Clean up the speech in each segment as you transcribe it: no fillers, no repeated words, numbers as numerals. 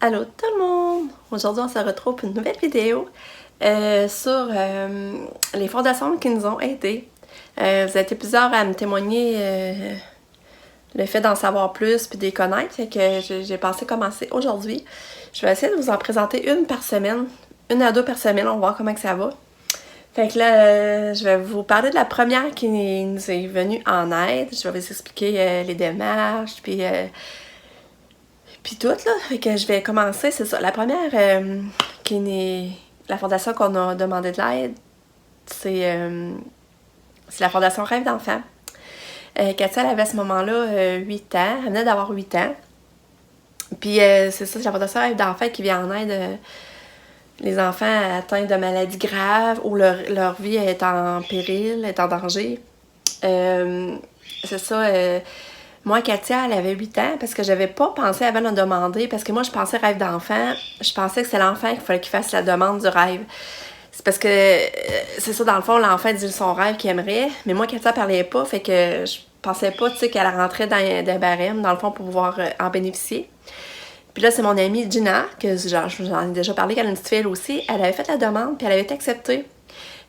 Allô tout le monde! Aujourd'hui on se retrouve pour une nouvelle vidéo sur les fondations qui nous ont aidés. Vous avez été plusieurs à me témoigner le fait d'en savoir plus puis de les connaître, fait que j'ai pensé commencer aujourd'hui. Je vais essayer de vous en présenter une par semaine, une à deux par semaine, on va voir comment que ça va. Fait que là, je vais vous parler de la première qui nous est venue en aide. Je vais vous expliquer les démarches, puis tout, là. Fait que je vais commencer, c'est ça. La première, la fondation qu'on a demandé de l'aide, c'est la fondation Rêve d'enfant. Katia, elle avait à ce moment-là 8 ans. Elle venait d'avoir 8 ans. Puis c'est ça, c'est la fondation Rêve d'enfant qui vient en aide les enfants atteints de maladies graves ou leur vie est en péril, est en danger. C'est ça. Moi, Katia, elle avait 8 ans parce que j'avais pas pensé avant de demander, parce que moi, je pensais rêve d'enfant. Je pensais que c'est l'enfant qu'il fallait qu'il fasse la demande du rêve. C'est parce que, c'est ça, dans le fond, l'enfant dit son rêve qu'il aimerait, mais moi, Katia parlait pas, fait que je pensais pas, tu sais, qu'elle rentrait dans un barème, dans le fond, pour pouvoir en bénéficier. Puis là, c'est mon amie Gina, que genre, j'en ai déjà parlé, qu'elle a une petite fille aussi, elle avait fait la demande, puis elle avait été acceptée.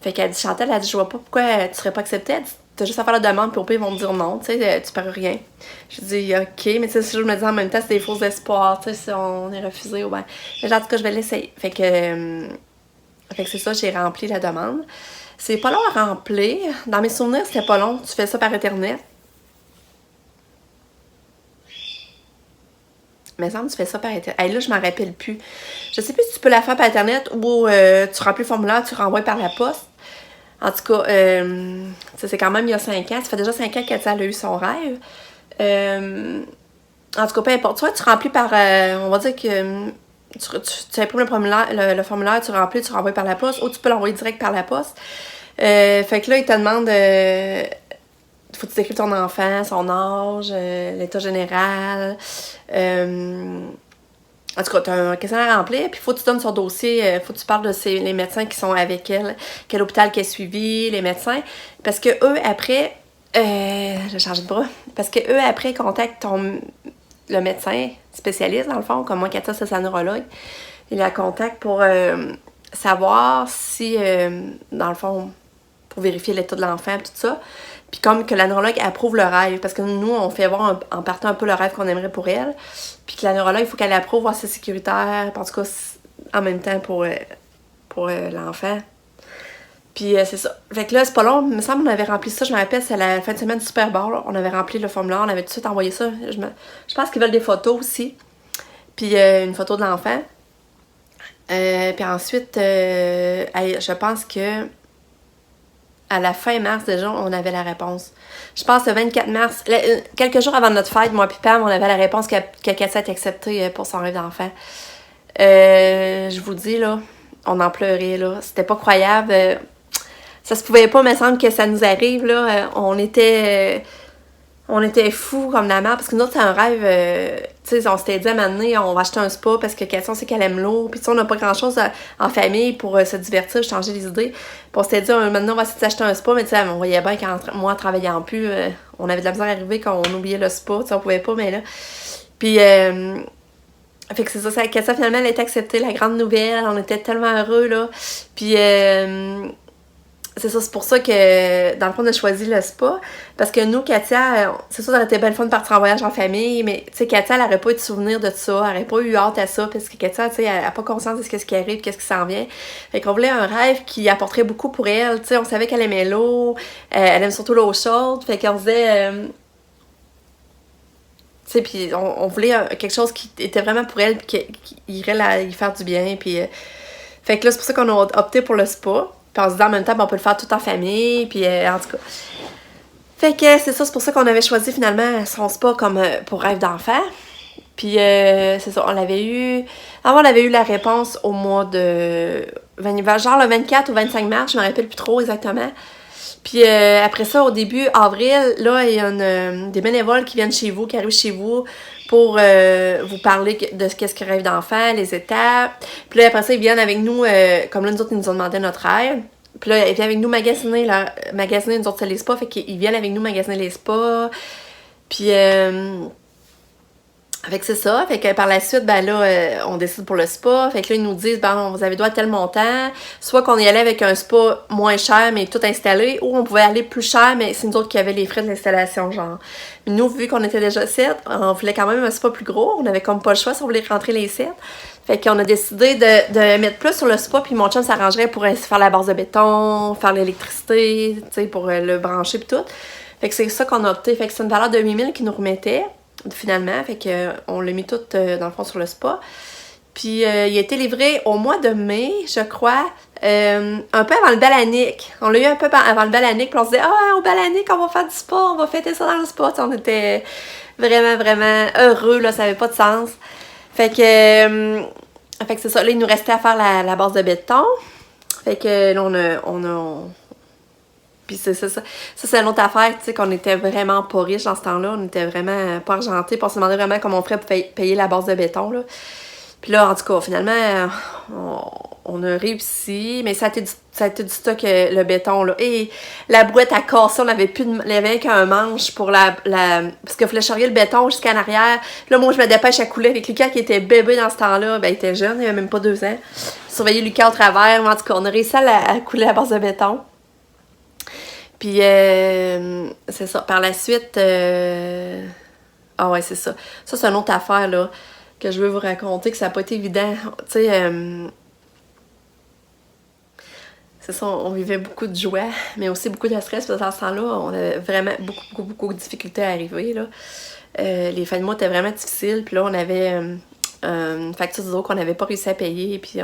Fait qu'elle dit, Chantal, elle a dit, je vois pas pourquoi tu serais pas acceptée. Elle dit, t'as juste à faire la demande, puis au pire, ils vont me dire non, tu sais, tu perds rien. Je dis, ok, mais tu sais, si je me dis en même temps, c'est des faux espoirs, tu sais, si on est refusé ou ben. Mais genre, en tout cas, je vais l'essayer. Fait que c'est ça, j'ai rempli la demande. C'est pas long à remplir. Dans mes souvenirs, c'était pas long. Tu fais ça par Internet. Mais semble que tu fais ça par Internet. Hey, là, je m'en rappelle plus. Je sais plus si tu peux la faire par Internet ou tu remplis le formulaire, tu renvoies par la poste. En tout cas, c'est quand même il y a 5 ans. Ça fait déjà 5 ans qu'elle a eu son rêve. En tout cas, peu importe. Soit tu remplis par... on va dire que tu imprimes le formulaire, tu remplis, tu renvoies par la poste, ou tu peux l'envoyer direct par la poste. Fait que là, il te demande... faut que tu écrives ton enfant, son âge, l'état général. En tout cas, tu as un questionnaire à remplir, puis il faut que tu donnes son dossier, faut que tu parles de les médecins qui sont avec elle, quel hôpital qu'elle a suivi, les médecins. Parce que eux, après, j'ai changé de bras, parce que eux, après, contactent le médecin spécialiste, dans le fond, comme moi, Katia, c'est sa neurologue. Il la contacte pour savoir si, dans le fond, pour vérifier l'état de l'enfant, tout ça. Puis comme que la neurologue approuve le rêve, parce que nous, on fait voir en partant un peu le rêve qu'on aimerait pour elle. Puis que la neurologue, il faut qu'elle approuve, voir si c'est sécuritaire, en tout cas, en même temps pour l'enfant. Puis c'est ça. Fait que là, c'est pas long. Il me semble qu'on avait rempli ça. Je me rappelle, c'est la fin de semaine du Super Bowl. On avait rempli le formulaire. On avait tout de suite envoyé ça. Je pense qu'ils veulent des photos aussi. Puis une photo de l'enfant. Puis ensuite, je pense que à la fin mars déjà, on avait la réponse. Je pense le 24 mars, quelques jours avant notre fête, moi et Pam, on avait la réponse que Katia est acceptée pour son rêve d'enfant. Je vous dis, là, on en pleurait, là. C'était pas croyable. Ça se pouvait pas, me semble, que ça nous arrive, là. On était fous comme la mère, parce que nous autres, c'est un rêve, tu sais, on s'était dit à un moment donné, on va acheter un spa, parce que Katia, on sait qu'elle aime l'eau, puis tu sais, on n'a pas grand-chose en famille pour se divertir, changer les idées. Puis on s'était dit, maintenant, on va essayer d'acheter un spa, mais tu sais, on voyait bien qu'en moi, travaillant plus, on avait de la misère à arriver quand on oubliait le spa, tu sais, on pouvait pas, mais là. Puis, fait que c'est ça, Katia, finalement, elle a été acceptée, la grande nouvelle, on était tellement heureux, là. Puis, c'est ça, c'est pour ça que, dans le fond, on a choisi le spa. Parce que nous, Katia, c'est sûr, ça aurait été belle fun de partir en voyage en famille, mais, tu sais, Katia, elle aurait pas eu de souvenir de ça, elle aurait pas eu hâte à ça, parce que Katia, tu sais, elle a pas conscience de ce qui arrive, qu'est-ce qui s'en vient. Fait qu'on voulait un rêve qui apporterait beaucoup pour elle, tu sais, on savait qu'elle aimait l'eau, elle aime surtout l'eau chaude, fait qu'on disait... tu sais, puis on voulait quelque chose qui était vraiment pour elle, puis qui irait y faire du bien, puis... fait que là, c'est pour ça qu'on a opté pour le spa. Puis on se dit en même temps, on peut le faire tout en famille, puis en tout cas. Fait que c'est ça, c'est pour ça qu'on avait choisi finalement son spa comme pour rêve d'enfant. Puis c'est ça, on l'avait eu... Avant, on avait eu la réponse au mois de... genre le 24 ou 25 mars, je me rappelle plus trop exactement. Puis après ça, au début avril, là, il y a des bénévoles qui viennent chez vous, qui arrivent chez vous pour vous parler de qu'est-ce que rêve d'enfant, les étapes. Puis là, après ça, ils viennent avec nous, comme là, nous autres, ils nous ont demandé notre rêve. Puis là, ils viennent avec nous magasiner, nous autres, c'est les spas, fait qu'ils viennent avec nous magasiner les spas. Puis Fait que c'est ça. Fait que par la suite, ben là, on décide pour le spa. Fait que là, ils nous disent, ben, vous avez droit à tel montant. Soit qu'on y allait avec un spa moins cher, mais tout installé, ou on pouvait aller plus cher, mais c'est nous autres qui avions les frais de l'installation, genre. Mais nous, vu qu'on était déjà 7, on voulait quand même un spa plus gros. On avait comme pas le choix si on voulait rentrer les 7. Fait qu'on a décidé de mettre plus sur le spa, puis mon chum s'arrangerait pour faire la base de béton, faire l'électricité, tu sais, pour le brancher pis tout. Fait que c'est ça qu'on a opté. Fait que c'est une valeur de 8000 qui nous remettait. Finalement, fait que on l'a mis tout dans le fond sur le spa. Puis il a été livré au mois de mai, je crois, un peu avant le Balanic. On l'a eu un peu avant le Balanic, puis on se disait au Balanic, on va faire du spa, on va fêter ça dans le spa. T'sais, on était vraiment, vraiment heureux, là, ça avait pas de sens. Fait que c'est ça, là, il nous restait à faire la base de béton. Fait que là, puis c'est ça. Ça, c'est une autre affaire, tu sais, qu'on était vraiment pas riches dans ce temps-là. On était vraiment pas argentés. Puis on se demandait vraiment comment on ferait pour payer la base de béton, là. Puis là, en tout cas, finalement, on a réussi. Mais ça a été du stock, le béton, là. Et la brouette a cassé. On avait plus il y avait qu'un manche pour parce qu'il fallait charrier le béton jusqu'en arrière. Puis là, moi, je me dépêche à couler avec Lucas qui était bébé dans ce temps-là. Ben, il était jeune, il avait même pas 2 ans. Je surveillais Lucas au travers. Mais en tout cas, on a réussi à couler la base de béton. Puis, c'est ça. Par la suite, ah ouais, c'est ça. Ça, c'est une autre affaire, là, que je veux vous raconter, que ça n'a pas été évident. Tu sais, c'est ça, on vivait beaucoup de joie, mais aussi beaucoup de stress, parce que dans ce temps-là, on avait vraiment beaucoup de difficultés à arriver, là. Les fins de mois étaient vraiment difficiles, puis là, on avait une facture d'eau qu'on n'avait pas réussi à payer, puis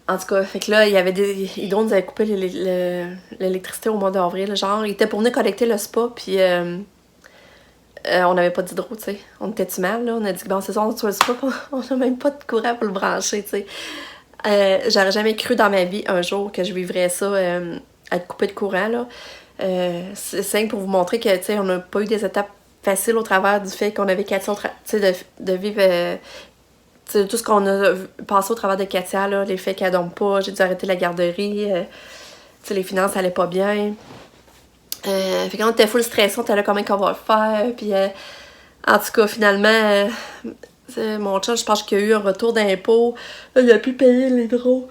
en tout cas, fait que là, il y avait Hydro nous avait coupé l'électricité au mois d'avril. Genre, il était pour venir collecter le spa, puis on n'avait pas d'hydro, tu sais. On était-tu mal, là? On a dit que bon, c'est ça, on est sur le spa, on n'a même pas de courant pour le brancher, tu sais. J'aurais jamais cru dans ma vie un jour que je vivrais ça, être coupé de courant, là. C'est simple pour vous montrer que, tu sais, on n'a pas eu des étapes faciles au travers du fait qu'on avait Katia, tu sais, de vivre. Tout ce qu'on a passé au travers de Katia, là, les faits qu'elle dorme pas, j'ai dû arrêter la garderie, les finances allaient pas bien. Fait qu'on était full stressé, on était là comment qu'on va le faire, puis en tout cas, finalement, mon chum, je pense qu'il y a eu un retour d'impôt, là, il a pu payer l'hydro.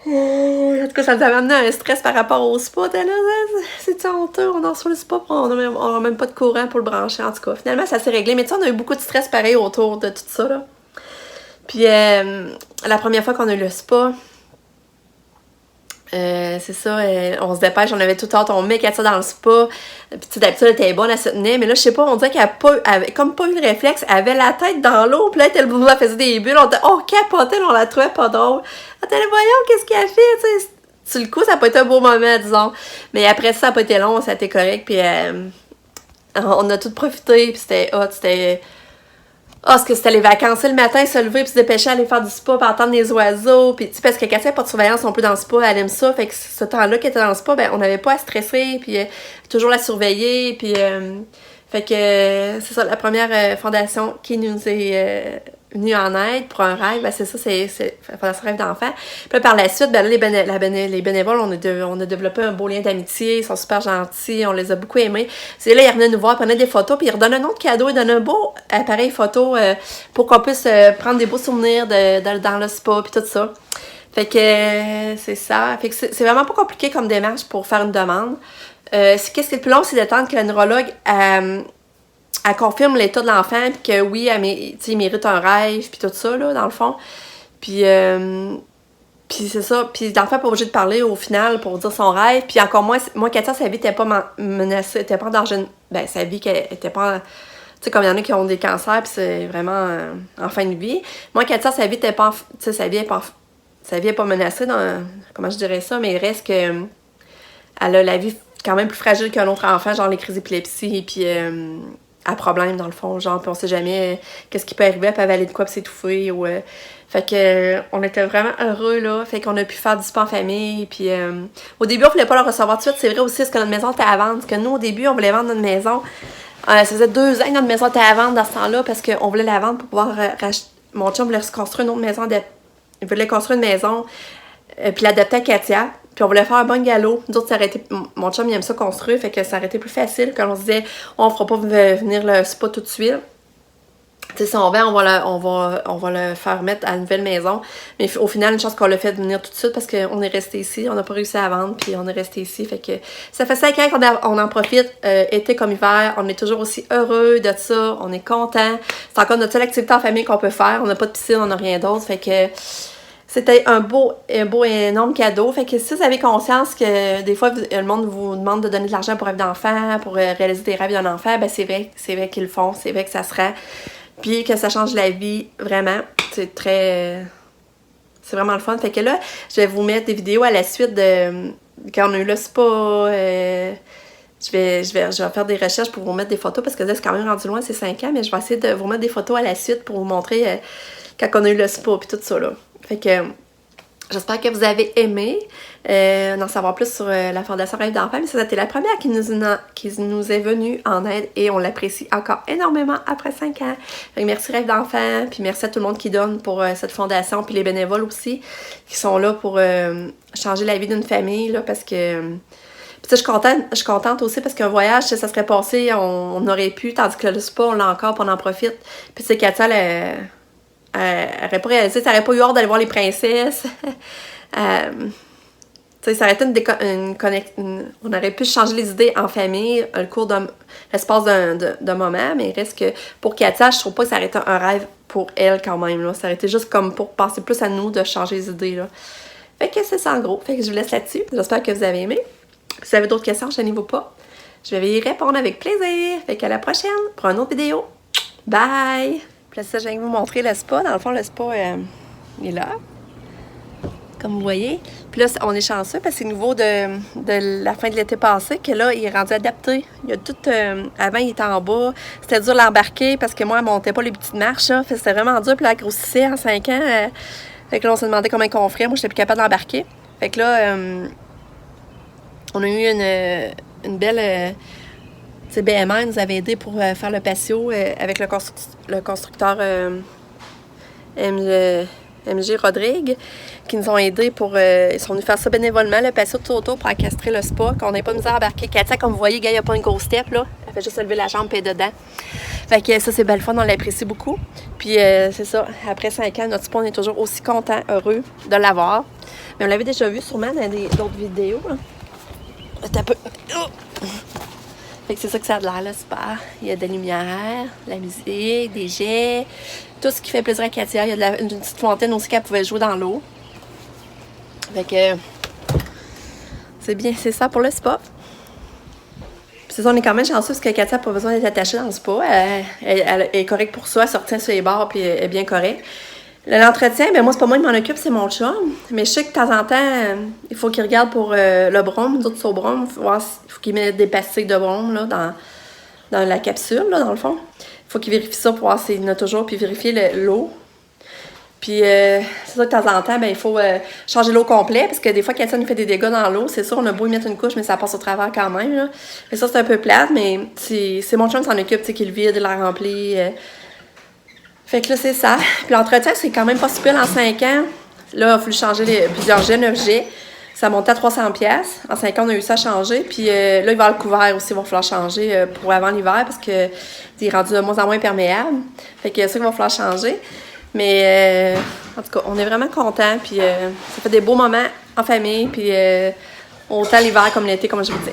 En tout cas, ça nous avait amené un stress par rapport au spa, là, c'est honteux, on en reçoit le spa, on a même pas de courant pour le brancher, en tout cas. Finalement, ça s'est réglé, mais tu sais, on a eu beaucoup de stress pareil autour de tout ça, là. Puis la première fois qu'on a eu le spa, c'est ça, on se dépêche, on avait tout hâte, on met Katia dans le spa. Puis d'habitude, elle était bonne, elle se tenait, mais là, je sais pas, on dirait qu'elle avait comme pas eu le réflexe, elle avait la tête dans l'eau, puis là, elle faisait des bulles, on capotait, on la trouvait pas drôle. On était là, voyons, qu'est-ce qu'elle fait, tu sais. Sur le coup, ça n'a pas été un beau moment, disons. Mais après ça n'a pas été long, ça a été correct, puis on a tout profité, puis c'était hot, c'était... parce que c'était les vacances. Le matin, se lever puis se dépêcher aller faire du spa puis entendre les oiseaux. Puis, tu sais, parce que Katia n'a pas de surveillance non plus dans le spa, elle aime ça. Fait que ce temps-là qu'elle était dans le spa, ben, on n'avait pas à stresser. Puis, toujours la surveiller. Puis, fait que c'est ça, la première fondation qui nous est venue en aide pour un rêve, ben, c'est ça, c'est la fondation Rêve d'enfant. Puis là, par la suite, ben, là, les bénévoles, on a développé un beau lien d'amitié. Ils sont super gentils, on les a beaucoup aimés. C'est là, ils revenaient nous voir, ils prenaient des photos, puis ils redonnaient un autre cadeau, ils donnaient un beau appareil photo pour qu'on puisse prendre des beaux souvenirs dans le spa, puis tout ça. Fait que c'est ça. Fait que c'est vraiment pas compliqué comme démarche pour faire une demande. Qu'est-ce qui est le plus long, c'est d'attendre que la neurologue elle confirme l'état de l'enfant, puis que oui, il mérite un rêve, puis tout ça, là, dans le fond. Puis c'est ça. Puis l'enfant n'est pas obligé de parler au final pour dire son rêve. Puis encore moins, moi, Katia, sa vie n'était pas menacée, n'était pas en danger. Ben, sa vie qu'elle était pas... Tu sais, comme il y en a qui ont des cancers, puis c'est vraiment en fin de vie. Moi, Katia, sa vie n'était pas... Tu sais, sa vie n'est pas menacée, comment je dirais ça, mais il reste que... Elle a la vie quand même plus fragile qu'un autre enfant, genre les crises d'épilepsie, puis... à problème dans le fond, genre, puis on sait jamais qu'est-ce qui peut arriver, elle peut avaler de quoi puis s'étouffer ou fait que on était vraiment heureux là, fait qu'on a pu faire du spa en famille, puis au début on voulait pas le recevoir tout de suite, c'est vrai aussi parce que notre maison était à vendre, parce que nous au début on voulait vendre notre maison, ça faisait 2 ans que notre maison était à vendre dans ce temps-là parce qu'on voulait la vendre pour pouvoir racheter, mon chum voulait construire une autre maison, il voulait construire une maison puis l'adapter à Katia. Puis on voulait faire un bungalow. Nous autres, mon chum, il aime ça construire, fait que ça aurait été plus facile quand on se disait, on fera pas venir le spa tout de suite. Tu sais, si on vend, on va le faire mettre à une nouvelle maison. Mais au final, une chance qu'on l'a fait venir tout de suite parce qu'on est resté ici. On n'a pas réussi à vendre, puis on est resté ici. Fait que ça fait 5 ans qu'on en profite, été comme hiver. On est toujours aussi heureux de ça. On est content. C'est encore notre seule activité en famille qu'on peut faire. On n'a pas de piscine, on n'a rien d'autre. Fait que c'était un beau et énorme cadeau. Fait que si vous avez conscience que des fois, le monde vous demande de donner de l'argent pour rêve d'enfant, pour réaliser des rêves d'un enfant, ben c'est vrai qu'ils le font. C'est vrai que ça se rend. Puis que ça change la vie, vraiment. C'est très... c'est vraiment le fun. Fait que là, je vais vous mettre des vidéos à la suite de... quand on a eu le spa. Je vais faire des recherches pour vous mettre des photos parce que là, c'est quand même rendu loin, c'est 5 ans, mais je vais essayer de vous mettre des photos à la suite pour vous montrer quand on a eu le spa puis tout ça, là. Fait que... j'espère que vous avez aimé en savoir plus sur la Fondation Rêve d'enfant. Mais c'était la première qui nous est venue en aide et on l'apprécie encore énormément après 5 ans. Fait que merci Rêve d'enfant, puis merci à tout le monde qui donne pour cette fondation, puis les bénévoles aussi qui sont là pour changer la vie d'une famille, là, parce que... puis je suis contente aussi parce qu'un voyage, ça serait passé, on aurait pu, tandis que le spa, on l'a encore, puis on en profite. Puis c'est Katia, elle n'aurait pas réalisé, ça n'aurait pas eu hâte d'aller voir les princesses. Ça aurait été on aurait pu changer les idées en famille, l'espace d'un moment, mais il reste que pour Katia, je trouve pas que ça aurait été un rêve pour elle quand même. Là. Ça aurait été juste comme pour penser plus à nous de changer les idées. Là. Fait que c'est ça en gros. Fait que je vous laisse là-dessus. J'espère que vous avez aimé. Si vous avez d'autres questions, gênez-vous pas. Je vais y répondre avec plaisir. Fait qu'à la prochaine pour une autre vidéo. Bye! Puis là, ça, je viens de vous montrer le spa. Dans le fond, le spa il est là. Comme vous voyez. Puis là, on est chanceux parce que c'est nouveau de la fin de l'été passé que là, il est rendu adapté. Il y a tout... avant, il était en bas. C'était dur de l'embarquer parce que moi, elle montait pas les petites marches. Là. C'était vraiment dur. Puis là, elle grossissait en 5 ans. Fait que là, on s'est demandé comment on ferait. Moi, j'étais plus capable d'embarquer. Fait que là, on a eu une belle... BMR nous avait aidé pour faire le patio avec le constructeur MG Rodrigue qui nous ont aidés pour... ils sont venus faire ça bénévolement, le patio tout autour pour encastrer le spa, qu'on n'ait pas misère à embarquer. Katia, comme vous voyez, il n'y a pas une grosse step, là. Elle fait juste lever la jambe et dedans. Fait que ça, c'est belle fun, on l'apprécie beaucoup. Puis c'est ça, après 5 ans, notre spa, on est toujours aussi content, heureux de l'avoir. Mais on l'avait déjà vu sûrement dans d'autres vidéos. Là. Un peu... Fait que c'est ça que ça a de l'air, là, super. Il y a de la lumière, de la musique, des jets, tout ce qui fait plaisir à Katia. Il y a une petite fontaine aussi qu'elle pouvait jouer dans l'eau. Fait que c'est bien, c'est ça pour le spa. Puis c'est ça, on est quand même chanceux parce que Katia n'a pas besoin d'être attachée dans le spa. Elle est correcte pour ça, elle se retient sur les bords puis elle est bien correcte. L'entretien, ben moi, c'est pas moi qui m'en occupe, c'est mon chum. Mais je sais que de temps en temps, il faut qu'il regarde pour le brome, d'autres sur brome. Il faut qu'il mette des pastilles de brome là, dans la capsule, là, dans le fond. Il faut qu'il vérifie ça pour voir s'il y en a toujours, puis vérifier l'eau. Puis, c'est ça que de temps en temps, ben, il faut changer l'eau complète, parce que des fois, Katia nous fait des dégâts dans l'eau. C'est sûr, on a beau y mettre une couche, mais ça passe au travers quand même. Là. Et ça, c'est un peu plate, mais c'est mon chum qui s'en occupe, tu sais, qu'il le vide, il la remplit. Fait que là, c'est ça. Puis l'entretien, c'est quand même pas super en 5 ans. Là, il a fallu changer plusieurs jets, 9 jets. Ça montait à 300$. En 5 ans, on a eu ça à changer. Puis là, il va y avoir le couvert aussi, il va falloir changer pour avant l'hiver parce que il est rendu de moins en moins perméable. Fait que c'est ça qu'il va falloir changer. Mais en tout cas, on est vraiment contents. Puis ça fait des beaux moments en famille. Puis autant l'hiver comme l'été, comme je vous dis.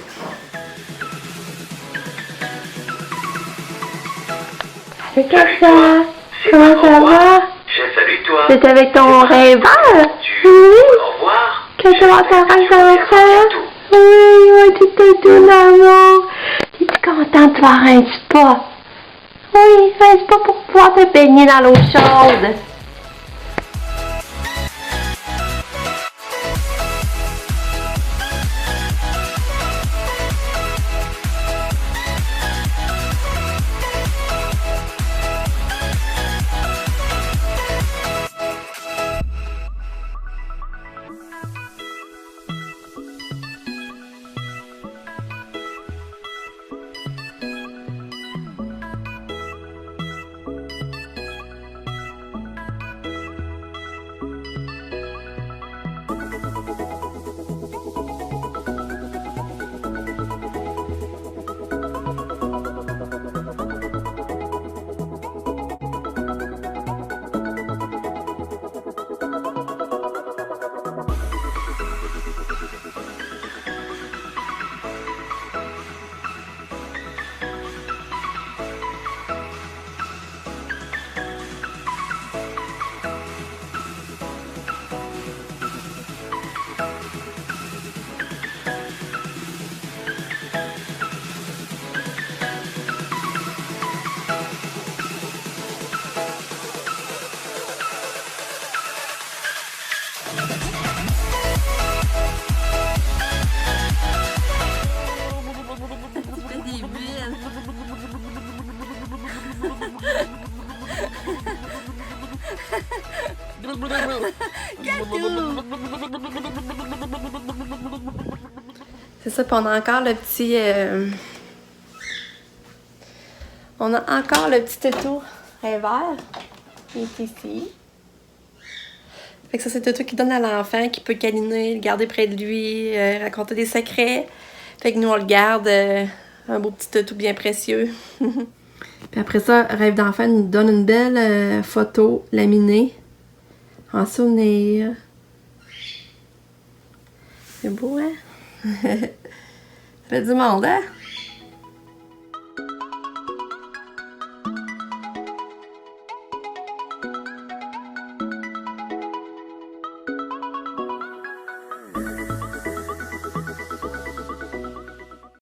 C'est ça. Comment ça va? Salut toi. C'est avec ton rêveur? Oui. Au revoir. Que comment ça va, ça? Oui, tu es tout l'amour. Es-tu contente de voir un spa? Oui, un spa pour pouvoir te baigner dans l'eau chaude. C'est ça, puis on a encore le petit... On a encore le petit toutou vert. Il est ici. Fait que ça, c'est le toutou qui donne à l'enfant, qui peut câliner, le garder près de lui, raconter des secrets. Fait que nous, on le garde, un beau petit toutou bien précieux. Puis après ça, Rêve d'enfant nous donne une belle photo laminée en souvenir. C'est beau, hein? Ça fait du monde, hein?